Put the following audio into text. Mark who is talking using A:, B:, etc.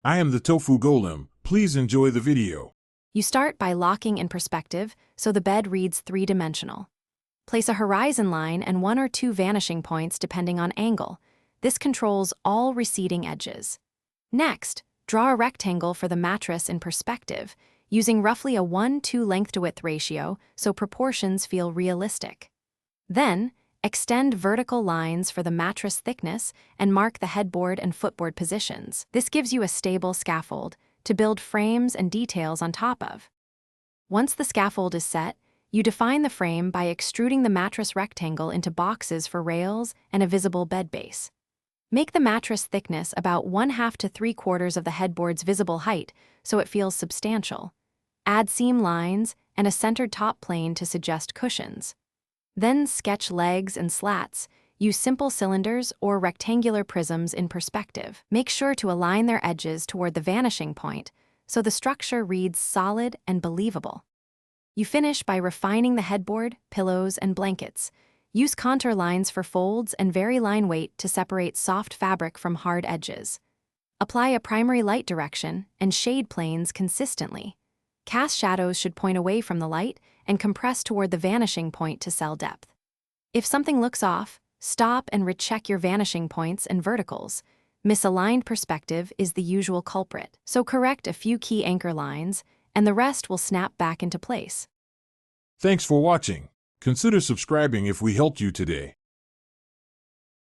A: I am the tofu golem. Please enjoy the video.
B: You start by locking in perspective so the bed reads three-dimensional. Place a horizon line and 1 or 2 vanishing points depending on angle. This controls all receding edges. Next, draw a rectangle for the mattress in perspective, using roughly a 1:2 length-to-width ratio so proportions feel realistic. Then, extend vertical lines for the mattress thickness and mark the headboard and footboard positions. This gives you a stable scaffold to build frames and details on top of. Once the scaffold is set, you define the frame by extruding the mattress rectangle into boxes for rails and a visible bed base. Make the mattress thickness about 1/2 to 3/4 of the headboard's visible height so it feels substantial. Add seam lines and a centered top plane to suggest cushions. Then sketch legs and slats. Use simple cylinders or rectangular prisms in perspective. Make sure to align their edges toward the vanishing point so the structure reads solid and believable. You finish by refining the headboard, pillows, and blankets. Use contour lines for folds and vary line weight to separate soft fabric from hard edges. Apply a primary light direction and shade planes consistently. Cast shadows should point away from the light and compress toward the vanishing point to sell depth. If something looks off, stop and recheck your vanishing points and verticals. Misaligned perspective is the usual culprit, so correct a few key anchor lines, and the rest will snap back into place.
A: Thanks for watching. Consider subscribing if we helped you today.